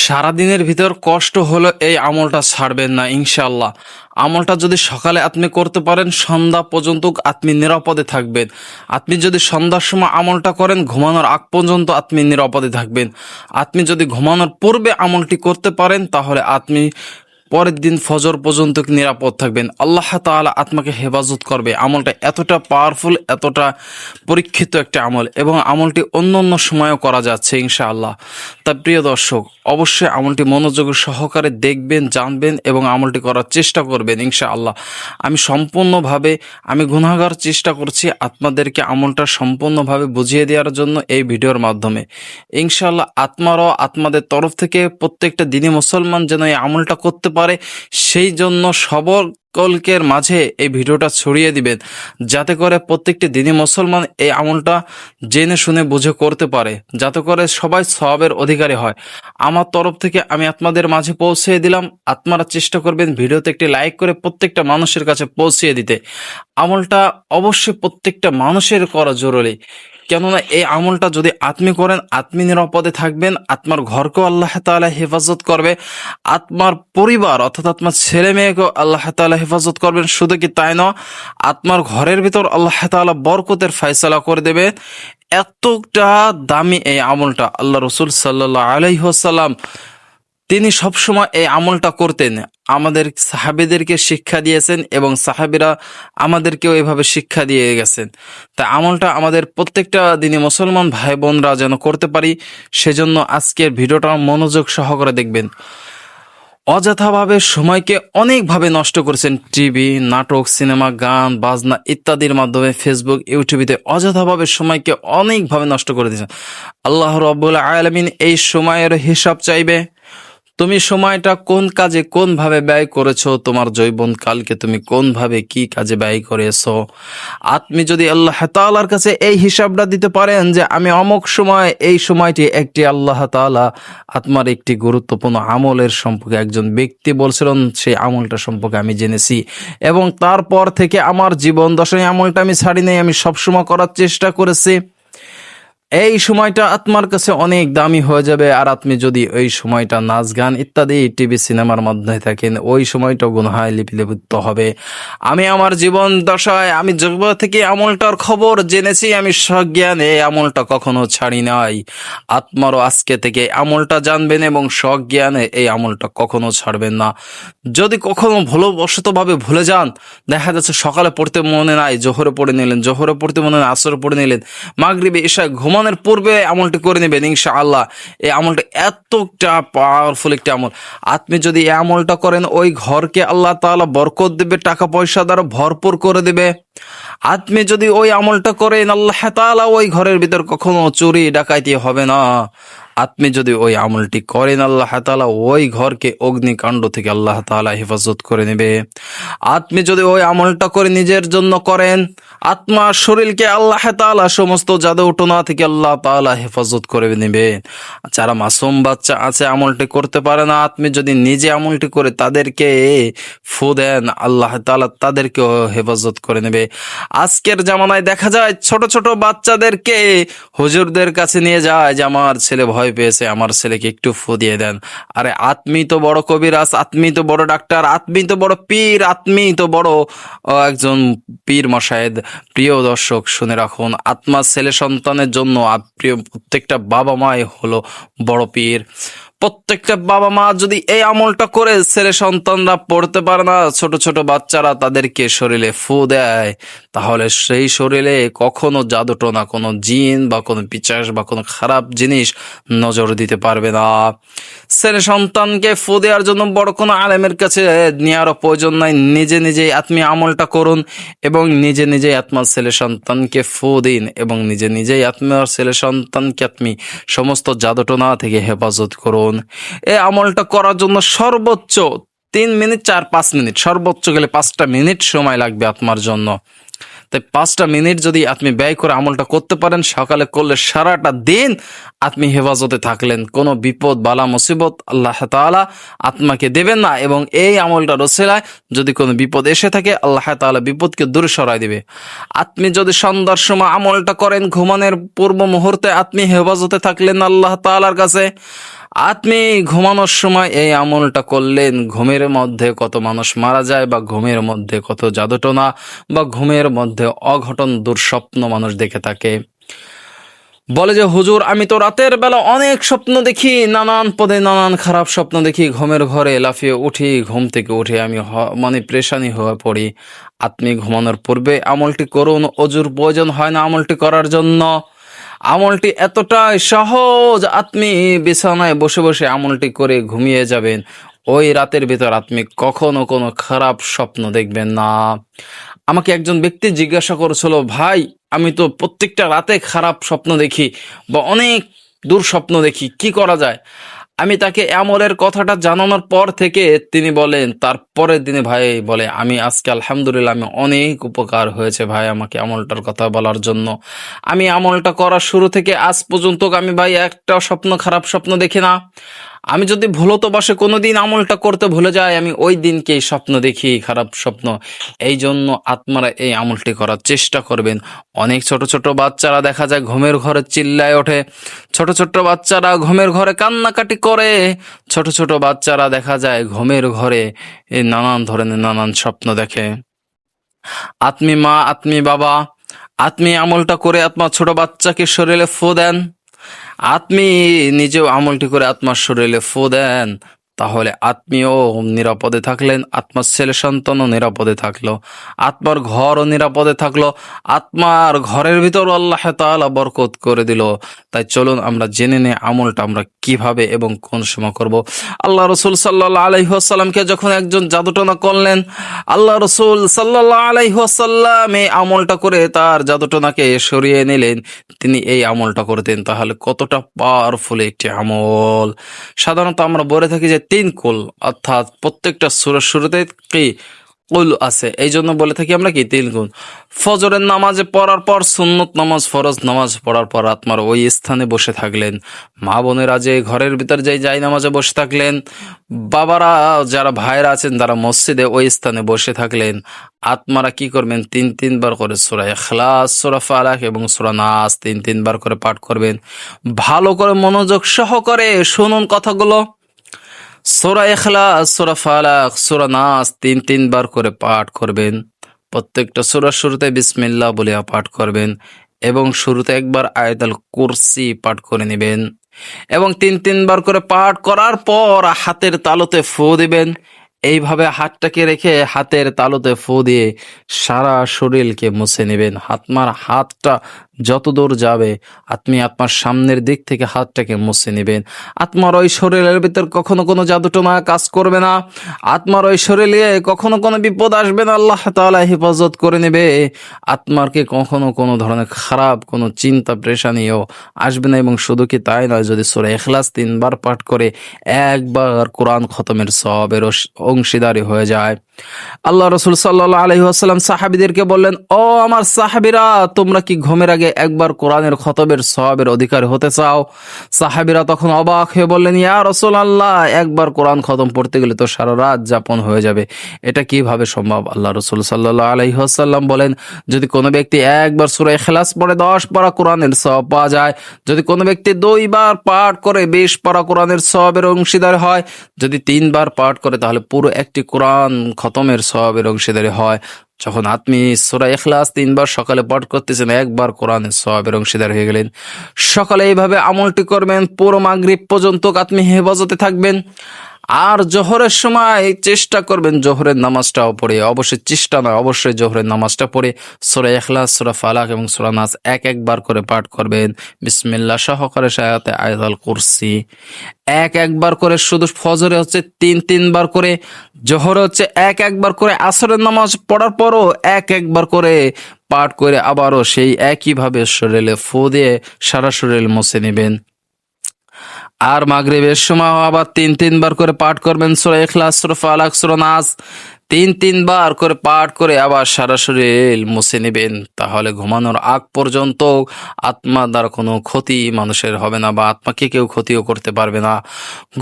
সারাদিনের ভিতর কষ্ট হলো এই আমলটা ছাড়বেন না ইনশাআল্লাহ। আমলটা যদি সকালে আপনি করতে পারেন সন্ধ্যা পর্যন্ত আপনি নিরাপদে থাকবেন। আপনি যদি সন্ধ্যার সময় আমলটা করেন ঘুমানোর আগ পর্যন্ত আপনি নিরাপদে থাকবেন। আপনি যদি ঘুমানোর পূর্বে আমলটি করতে পারেন তাহলে আপনি পরের দিন ফজর পর্যন্ত নিরাপদ থাকবেন। আল্লাহ তাআলা আত্মাকে হেফাজত করবে। আমলটা এতটা পাওয়ারফুল, এতটা পরীক্ষিত একটা আমল এবং আমলটি অন্য অন্য সময়ও করা যাচ্ছে ইনশাআল্লাহ। তা প্রিয় দর্শক, অবশ্যই আমলটি মনোযোগ সহকারে দেখবেন, জানবেন এবং আমলটি করার চেষ্টা করবেন ইনশাআল্লাহ। আমি সম্পূর্ণভাবে গুনাহগার, চেষ্টা করছি আপনাদেরকে আমলটা সম্পূর্ণভাবে বুঝিয়ে দেওয়ার জন্য এই ভিডিওর মাধ্যমে। ইনশাআল্লাহ আত্মারও আপনাদের তরফ থেকে প্রত্যেকটা দিনী মুসলমান যেন এই আমলটা করতে পারে, সেই জন্য সকলের মাঝে এই ভিডিওটা ছড়িয়ে দিবেন, যাতে করে প্রত্যেকটি দিনী মুসলমান এই আমলটা জেনে শুনে বুঝে করতে পারে, যাতে করে সবাই সওয়াবের অধিকারী হয়। আমার তরফ থেকে আমি আপনাদের মাঝে পৌঁছে দিলাম। আপনারা চেষ্টা করবেন ভিডিওতে একটি লাইক করে প্রত্যেকটা মানুষের কাছে পৌঁছিয়ে দিতে। আমলটা অবশ্যই প্রত্যেকটা মানুষের করা জরুরি, কেননা এই আমলটা যদি আপনি করেন আপনি নিরাপদে থাকবেন, আপনার ঘরকেও আল্লাহ তাআলা হেফাজত করবে, আপনার পরিবার অর্থাৎ আপনার ছেলে মেয়েকেও আল্লাহ তাআলা হেফাজত করবেন। শুধু কি তাই নয়, আপনার ঘরের ভিতর আল্লাহ তাআলা বরকতের ফয়সালা করে দেবে। এতটা দামি এই আমলটা, আল্লাহ রসুল সাল্লাল্লাহু আলাইহি ওয়াসাল্লাম তিনি সবসময় এই আমলটা করতেন, আমাদের সাহাবীদেরকে শিক্ষা দিয়েছেন এবং সাহাবীরা আমাদেরকেও এভাবে শিক্ষা দিয়ে গেছেন। তাই আমলটা আমাদের প্রত্যেকটা দিনী মুসলমান ভাই বোনরা যেন করতে পারি, সেজন্য আজকের ভিডিওটা মনোযোগ সহকারে দেখবেন। অযথাভাবে সময়কে অনেকভাবে নষ্ট করেছেন, টিভি, নাটক, সিনেমা, গান, বাজনা ইত্যাদির মাধ্যমে, ফেসবুক, ইউটিউবে অযথাভাবে সময়কে অনেকভাবে নষ্ট করে দিয়েছেন। আল্লাহ রাব্বুল আলামিন এই সময়ের হিসাব চাইবে। তুমি সময়টা কোন কাজে কোনভাবে ব্যয় করেছো, তোমার যৌবনকালকে তুমি কোনভাবে কি কাজে ব্যয় করেছো। আপনি যদি আল্লাহ তাআলার কাছে এই হিসাবটা দিতে পারেন যে আমি অমুক সময় এই সময়টি একটি আল্লাহ তাআলা আত্মার একটি গুরুত্বপূর্ণ আমলের সম্পর্কে একজন ব্যক্তি বলছিলেন, সেই আমলটা সম্পর্কে আমি জেনেছি এবং তারপর থেকে আমার জীবন দশায় আমলটা আমি ছাড়ি নাই, আমি সবসময় করার চেষ্টা করেছি। এই সময়টা আত্মার কাছে অনেক দামি হয়ে যাবে। আর আপনি যদি ওই সময়টা নাচ গান ইত্যাদি টিভি সিনেমার মাধ্যমে থাকেন, ওই সময়টা গুনাহে লিপিবদ্ধ হবে। আমি আমার জীবন দশায় আমি জন্ম থেকে আমলটার খবর জেনেছি, আমি সজ্ঞানে এই আমলটা কখনো ছাড়ি নাই। আত্মারও আজকে থেকে আমলটা জানবেন এবং সজ্ঞানে এই আমলটা কখনো ছাড়বেন না। যদি কখনো ভুলবশতভাবে ভুলে যান, দেখা যাচ্ছে সকালে পড়তে মনে নাই, জোহরে পড়ে নিলেন, জোহরে পড়তে মনে নাই, আসরে পড়ে নিলেন, মাগরিবে ঈশায় ঘুমানোর পূর্বে আমলটি করে নেবেন ইনশাআল্লাহ। এই আমলটা এতটা পাওয়ারফুল একটা আমল। আপনি যদি এই আমলটা করেন ওই ঘরকে আল্লাহ তাআলা বরকত দেবে, টাকা পয়সা দ্বারা ভরপুর করে দেবে। আপনি যদি ওই আমলটা করেন আল্লাহ তাআলা ওই ঘরের ভিতর কখনো চুরি ডাকাতি হবে না। আপনি যদি ওই আমলটি করেন আল্লাহ তাআলা ওই ঘরকে অগ্নিকাণ্ড থেকে আল্লাহ তাআলা হেফাজত করে নেবে। আপনি যদি ওই আমলটা করে নিজের জন্য করেন, আত্মা শরীরকে আল্লাহ তাআলা সমস্ত জাদুটোনা থেকে আল্লাহ তাআলা হেফাজত করে নেবে। যারা মাসুম বাচ্চা আছে আমলটি করতে পারে না, আপনি যদি নিজে আমলটি করে তাদেরকে ফু দেন, আল্লাহ তাআলা তাদেরকেও হেফাজত করে নেবে। আজকের জামানায় দেখা যায় ছোট ছোট বাচ্চাদেরকে হুজুরদের কাছে নিয়ে যায় যে আমার ছেলে ভয় পেয়েছে, আমার ছেলেকে একটু ফু দিয়ে দেন। আরে আত্মী তো বড় কবিরাজ, আত্মী তো বড় ডাক্তার, আত্মী তো বড় পীর, আত্মী তো বড় একজন পীর মশায়েদ। প্রিয় দর্শক শুনে রাখুন, আত্মা ছেলে সন্তানের জন্য প্রিয় প্রত্যেকটা বাবা মাই হলো বড় পীর। প্রত্যেকটা বাবা মা যদি এই আমলটা করে ছেলে সন্তানরা পড়তে পারে না, ছোট ছোট বাচ্চারা তাদেরকে শরীরে ফু দেয়, তাহলে সেই শরীরে কখনো জাদুটোনা, কোনো জিন বা কোনো পিশাচ বা কোনো খারাপ জিনিস নজর দিতে পারবে না। ছেলে সন্তানকে ফু দেওয়ার জন্য বড় কোনো আলেমের কাছে নেওয়ার প্রয়োজন নাই, নিজে নিজেই আপনি আমলটা করুন এবং নিজে নিজেই আপনার ছেলে সন্তানকে ফু দিন এবং নিজে নিজেই আপনার ছেলে সন্তানকে আপনি সমস্ত জাদুটোনা থেকে হেফাজত করুন। এই আমলটা করার জন্য সর্বোচ্চ 3 মিনিট 4-5 মিনিট, সর্বোচ্চ গেলে 5টা মিনিট সময় লাগবে আপনার জন্য। তাই 5টা মিনিট যদি আপনি ব্যয় করে আমলটা করতে পারেন, সকালে করলে সারাটা দিন আপনি হেফাজতে থাকলেন, কোনো বিপদ বালা মুসিবত আল্লাহ তাআলা আত্মাকে দেবেন না। এবং এই আমলটার ওসিলায় যদি কোনো বিপদ এসে থাকে, আল্লাহ তাআলা বিপদকে দূরে সরাই দিবে। আপনি যদি সন্ধ্যার সময় আমলটা করেন, ঘুমানোর পূর্ব মুহূর্তে আপনি হেফাজতে থাকলেন আল্লাহ তাআলার কাছে। আপনি ঘুমানোর সময় এই আমলটা করলেন, ঘুমের মধ্যে কত মানুষ মারা যায়, বা ঘুমের মধ্যে কত জাদুটোনা, বা ঘুমের মধ্যে অঘটন দুঃস্বপ্ন মানুষ দেখে থাকে। বলে যে হুজুর, আমি তো রাতের বেলা অনেক স্বপ্ন দেখি, নানান পদে নানান খারাপ স্বপ্ন দেখি, ঘুমের ঘরে লাফিয়ে উঠি, ঘুম থেকে উঠে আমি মানে পেরেশানি হয়ে পড়ি। আপনি ঘুমানোর পূর্বে আমলটি করুন, অজুর প্রয়োজন হয় না আমলটি করার জন্য। আমলটি এতটাই সহজ, আপনি বিছানায় বসে বসে আমলটি করে ঘুমিয়ে যাবেন। ওই রাতের ভিতর আপনি কখনো কোনো খারাপ স্বপ্ন দেখবেন না। আমাকে একজন ব্যক্তি জিজ্ঞাসা করেছিল, ভাই আমি তো প্রত্যেকটা রাতে খারাপ স্বপ্ন দেখি বা অনেক দুঃস্বপ্ন দেখি, কি করা যায়? আমি তাকে আমলের কথাটা জানানোর পর থেকে তিনি বলেন, তারপরের দিনে ভাই বলে, আমি আজকে আলহামদুলিল্লাহ আমি অনেক উপকার হয়েছে ভাই আমাকে আমলটার কথা বলার জন্য। আমি আমলটা করার শুরু থেকে আজ পর্যন্ত আমি ভাই একটা স্বপ্ন খারাপ স্বপ্ন দেখি না। আমি যদি ভুলতবশে কোনোদিন আমলটা করতে ভুলে যাই, আমি ওই দিনকেই স্বপ্ন দেখি খারাপ স্বপ্ন। এই জন্য আপনারা এই আমলটি করার চেষ্টা করবেন। অনেক ছোট ছোট বাচ্চারা দেখা যায় ঘুমের ঘরে চিল্লায় ওঠে, ছোট ছোট বাচ্চারা ঘুমের ঘরে কান্নাকাটি করে, ছোট ছোট বাচ্চারা দেখা যায় ঘুমের ঘরে এই নানান ধরনের নানান স্বপ্ন দেখে। আপনি মা, আপনি বাবা, আপনি আমলটা করে আপনার ছোট বাচ্চাকে শরীরে ফু দেন, আপনি নিজেও আমলটি করে আত্মার শরীরে ফু দেন, তাহলে আত্মীয়ও নিরাপদে থাকলেন, আত্মার ছেলে সন্তানও নিরাপদে থাকলো, আত্মার ঘরও নিরাপদে থাকলো, আত্মার ঘরের ভিতর আল্লাহ তাআলা বরকত করে দিল। তাই চলুন আমরা জেনে নেই আমলটা আমরা কিভাবে এবং কোন সময় করব। আল্লাহ রসুল সাল্লাল্লাহু আলাইহি ওয়াসাল্লামকে যখন একজন জাদুটনা করলেন, আল্লাহ রসুল সাল্লাল্লাহু আলাইহি ওয়াসাল্লাম এই আমলটা করে তার জাদুটনাকে সরিয়ে নিলেন। তিনি এই আমলটা করতেন, তাহলে কতটা পাওয়ারফুল একটি আমল। সাধারণত আমরা বলে থাকি যে 3 কুল, অর্থাৎ প্রত্যেকটা সূরার শুরুতে কি কুল আছে, এই জন্য বলে থাকি আমরা কি 3 কুল। ফজরের নামাজে পড়ার পর, সুন্নত নামাজ, ফরজ নামাজ পড়ার পর আত্মার ওই স্থানে বসে থাকলেন। মা বোনেরা যে ঘরের ভিতর যাই নামাজে বসে থাকলেন, বাবারা যারা ভাইরা আছেন তারা মসজিদে ওই স্থানে বসে থাকলেন। আত্মারা কি করবেন, 3 বার করে সূরা ইখলাস, সূরা ফালাক এবং সূরা নাস 3 বার করে পাঠ করবেন। ভালো করে মনোযোগ সহকারে শুনুন কথাগুলো। সূরা ইখলাস, সূরা ফালাক, সূরা নাস 3 বার করে পাঠ করবেন। প্রত্যেকটা সূরার শুরুতে বিসমিল্লাহ বলে পাঠ করবেন, এবং শুরুতে একবার আয়াতুল কুরসি পাঠ করে নেবেন, এবং 3 বার করে পাঠ করার পর হাতের তালুতে ফু দিবেন। এইভাবে হাতটাকে রেখে হাতের তালুতে ফু দিয়ে সারা শরীরকে মুছে নেবেন। হাতটা যত দূর যাবে আপনি আপনার সামনের দিক থেকে হাতটাকে মুছে নেবেন। আত্মার ওই শরীরের ভিতর কখনো কোনো জাদুটোনা কাজ করবে না, আত্মার ওই শরীরে কখনো কোনো বিপদ আসবে না, আল্লাহ তাআলা হেফাজত করে নেবে। আত্মারকে কখনো কোনো ধরনের খারাপ কোনো চিন্তা পেরেশানিও আসবে না। এবং শুধু কি তাই নয়, যদি সূরা ইখলাস 3 বার পাঠ করে একবার কোরআন খতমের সওয়াবের অংশীদারি হয়ে যায়। আল্লাহ রসুল সাল্লাল্লাহু আলাইহি ওয়াসাল্লাম সাহাবীদেরকে বললেন, ও আমার সাহাবীরা, তোমরা কি ঘুমের আগে একবার কোরআনের খতমের সওয়াবের অধিকারী হতে চাও? সাহাবীরা তখন অবাক হয়ে বললেন, ইয়া রাসূলুল্লাহ, একবার কোরআন খতম পড়তে গেলে তো সারা রাত যাপন হয়ে যাবে, এটা কিভাবে সম্ভব? আল্লাহ রসুল সাল্লাল্লাহু আলাইহি ওয়াসাল্লাম বলেন, যদি কোনো ব্যক্তি একবার সূরা ইখলাস পড়ে 10 পারা কোরআনের সওয়াব পাওয়া যায়। যদি কোনো ব্যক্তি 2 বার পাঠ করে 20 পারা কোরআনের সওয়াবের অংশীদার হয়। যদি 3 বার পাঠ করে তাহলে পুরো একটি কোরআন খতমের সওয়াবের অংশীদারি হয়। যখন আপনি সূরা ইখলাস 3 বার সকালে পাঠ করতেছেন, একবার কোরআনের সওয়াবের অংশীদার হয়ে গেলেন। সকালে এইভাবে আমলটি করবেন, পুরো মাগরিব পর্যন্ত আপনি হেফাজতে থাকবেন। আর জোহরের সময় চেষ্টা করবেন জোহরের নামাজটাও পড়ে, অবশ্যই চেষ্টা নয়, অবশ্যই জোহরের নামাজটা পড়ে সূরা ইখলাস, সূরা ফালাক এবং সূরা নাস একবার করে পাঠ করবেন। বিসমিল্লাহ সহকারে সাথে আয়াতুল কুরসি একবার করে। শুধু ফজরে হচ্ছে 3 বার করে, জোহরে হচ্ছে একবার করে, আসরের নামাজ পড়ার পরও একবার করে পাঠ করে আবারও সেই একইভাবে শরীরে ফু দিয়ে সারা শরীর মুছে নেবেন। আর মাগরিবের সময় আবার 3 বার করে পাঠ করবেন সূরা ইখলাস, সূরা ফালাক, সূরা নাস তিনবার করে পাঠ করে আবার সারা শরীর মুছে নেবেন। তাহলে ঘুমানোর আগ পর্যন্ত আত্মার দ্বারা কোনো ক্ষতি মানুষের হবে না, বা আত্মাকে কেউ ক্ষতিও করতে পারবে না।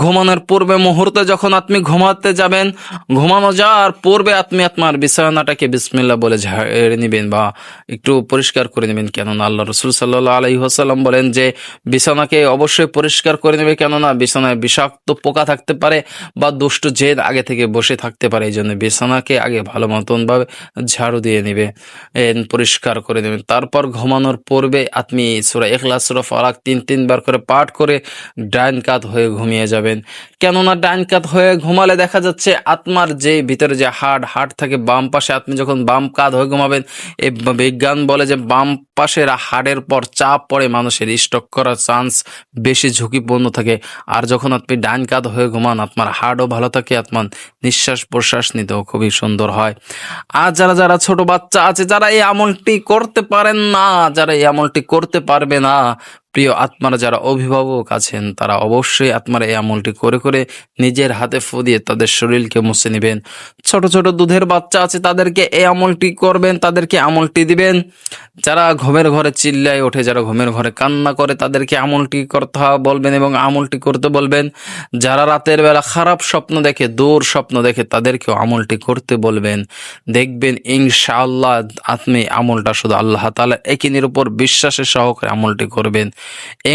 ঘুমানোর পূর্বে মুহূর্তে যখন আপনি ঘুমাতে যাবেন, ঘুমানো যাওয়ার পূর্বে আপনি আপনার বিছানাটাকে বিসমিল্লাহ বলে ঝেড়ে নেবেন বা একটু পরিষ্কার করে নেবেন। কেননা আল্লাহ রসুল সাল্লাল্লাহু আলাইহি ওয়াসাল্লাম বলেন যে বিছানাকে অবশ্যই পরিষ্কার করে নেবে, কেননা বিছানায় বিষাক্ত পোকা থাকতে পারে বা দুষ্ট জেদ আগে থেকে বসে থাকতে পারে। এই জন্য বিছানাকে আগে ভালো মতনভাবে ঝাড়ু দিয়ে নেবে, পরিষ্কার করে নেবেন। তারপর ঘুমানোর পূর্বে আপনি সূরা ইখলাস, সূরা ফালাক তিনবার করে পাঠ করে ডাইন কাত হয়ে ঘুমিয়ে যাবেন। কেননা ডাইন কাত হয়ে ঘুমালে দেখা যাচ্ছে আত্মার যে ভিতরে যে হাড় থাকে বাম পাশে, আপনি যখন বাম কাত হয়ে ঘুমাবেন, এই বিজ্ঞান বলে যে বাম পাশের হাড়ের পর চাপ পড়ে মানুষের স্ট্রোক করার চান্স বেশি ঝুঁকিপূর্ণ থাকে। আর যখন আপনি ডান কাত হয়ে ঘুমান, আপনার হাড়ও ভালো থাকে, আপনার নিঃশ্বাস প্রশ্বাস নিতেও খুবই সুন্দর হয়। আর যারা ছোট বাচ্চা আছে, যারা এই আমলটি করতে পারেন না, যারা এই আমলটি করতে পারবে না, প্রিয় আত্মারা যারা অভিভাবক আছেন, তারা অবশ্যই আত্মারা এই আমলটি করে করে নিজের হাতে ফু দিয়ে তাদের শরীরকে মুছে নেবেন। ছোট ছোট দুধের বাচ্চা আছে, তাদেরকে এই আমলটি করবেন, তাদেরকে আমলটি দিবেন। যারা ঘুমের ঘরে চিল্লায় ওঠে, যারা ঘুমের ঘরে কান্না করে, তাদেরকে আমলটি করতে বলবেন এবং আমলটি করতে বলবেন। যারা রাতের বেলা খারাপ স্বপ্ন দেখে, দূর স্বপ্ন দেখে, তাদেরকেও আমলটি করতে বলবেন। দেখবেন ইনশাআল্লাহ আপনি আমলটা শুধু আল্লাহ তাআলা একিনের উপর বিশ্বাসের সহকারে আমলটি করবেন।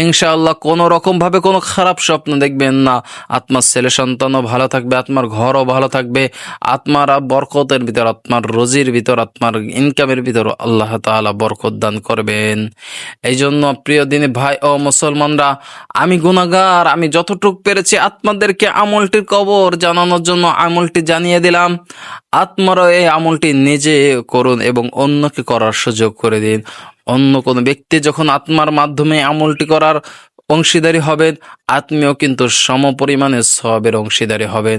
ইনশাআল্লাহ কোনো রকম ভাবে কোনো খারাপ স্বপ্ন দেখবেন না। আত্মার ছেলে সন্তানও ভালো থাকবে, আত্মার ঘরও ভালো থাকবে, আত্মার বরকতের ভিতর, আত্মার রোজির ভিতর, আত্মার ইনকামের ভিতর আল্লাহ তাআলা বরকত দান করবেন। এই জন্য প্রিয় দিনী ভাই ও মুসলমানরা, আমি গুনাহগার, আমি যতটুকু পেরেছি আত্মাদেরকে আমলটির কবর জানানোর জন্য আমলটি জানিয়ে দিলাম। আত্মারও এই আমলটি নিজে করুন এবং অন্যকে করার সুযোগ করে দিন। অন্য কোনো ব্যক্তি যখন আত্মার মাধ্যমে আমলটি করার অংশীদারি হবেন, আপনিও কিন্তু সমপরিমাণে সওয়াবের অংশীদারি হবেন,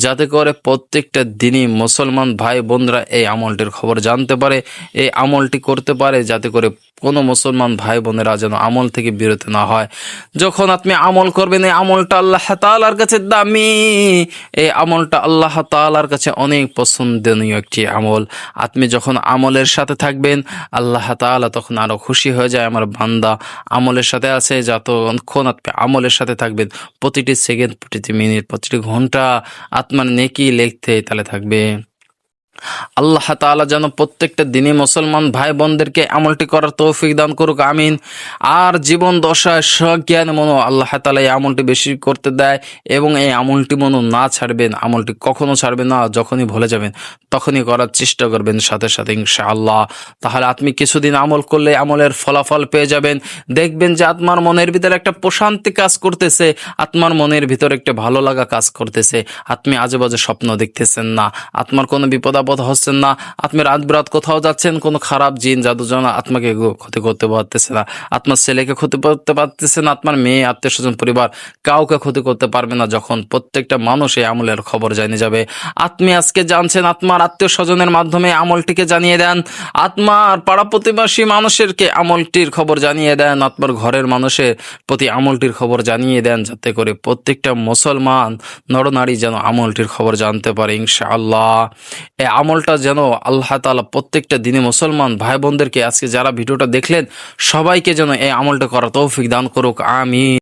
যাতে করে প্রত্যেকটা দিনই মুসলমান ভাই বোনরা এই আমলটির খবর জানতে পারে, এই আমলটি করতে পারে, যাতে করে কোনো মুসলমান ভাই বোনেরা যেন আমল থেকে বিরত না হয়। যখন আপনি আমল করবেন, এই আমলটা আল্লাহ তাআলার কাছে দামি, এই আমলটা আল্লাহ তাআলার কাছে অনেক পছন্দনীয় একটি আমল। আপনি যখন আমলের সাথে থাকবেন, আল্লাহ তাআলা তখন আরো খুশি হয়ে যায়, আমার বান্দা আমলের সাথে আছে। যতক্ষণ আপনি আমলের সাথে থাকবেন, প্রতিটি সেকেন্ড, প্রতিটি মিনিট, প্রতিটি ঘন্টা আত্মার নেকি লিখতে তাহলে থাকবে। আল্লাহ তাআলা যেন প্রত্যেকটা দিনই মুসলমান ভাই বোনদেরকে আমলটি করার তৌফিক দান করুক, আমিন। আর জীবন দশায় সজ্ঞান মনো আল্লাহ তাআলা এই আমলটি বেশি করতে দেয় এবং এই আমলটি মনো না ছাড়বেন, আমলটি কখনো ছাড়বেন না। যখনই ভুলে যাবেন তখনই করার চেষ্টা করবেন সাথে সাথে ইনশাআল্লাহ। তাহলে আপনি কিছুদিন আমল করলে আমলের ফলাফল পেয়ে যাবেন। দেখবেন যে আত্মার মনের ভিতরে একটা প্রশান্তি কাজ করতেছে, আত্মার মনের ভিতরে একটা ভালো লাগা কাজ করতেছে। আপনি আজেবাজে স্বপ্ন দেখতেছেন না, আত্মার কোনো বিপদ আপদ হচ্ছেন না, আপনি রাত বিরাত কোথাও যাচ্ছেন, কোনো খারাপ জিন জাদুজনা আত্মাকে ক্ষতি করতে পারতেছে না, আপনার ছেলেকে ক্ষতি করতে পারতেছে না, আপনার মেয়ে, আত্মীয় স্বজন, পরিবার কাউকে ক্ষতি করতে পারবে না। যখন প্রত্যেকটা মানুষ এই আমলের খবর জানিয়ে যাবে, আপনি আজকে জানছেন, আত্মার আত্মীয় স্বজনের মাধ্যমে আমলটিকে জানিয়ে দেন, আত্মার পাড়া প্রতিবেশী মানুষেরকে আমলটির খবর জানিয়ে দেন, আত্মার ঘরের মানুষের প্রতি আমলটির খবর জানিয়ে দেন, যাতে করে প্রত্যেকটা মুসলমান নরনারী যেন আমলটির খবর জানতে পারে ইনশাআল্লাহ। এই আমলটা যেন আল্লাহ তাআলা প্রত্যেকটা দিনে মুসলমান ভাই বোনদেরকে, আজকে যারা ভিডিওটা দেখলেন সবাইকে যেন এই আমলটা করার তৌফিক দান করুক, আমিন।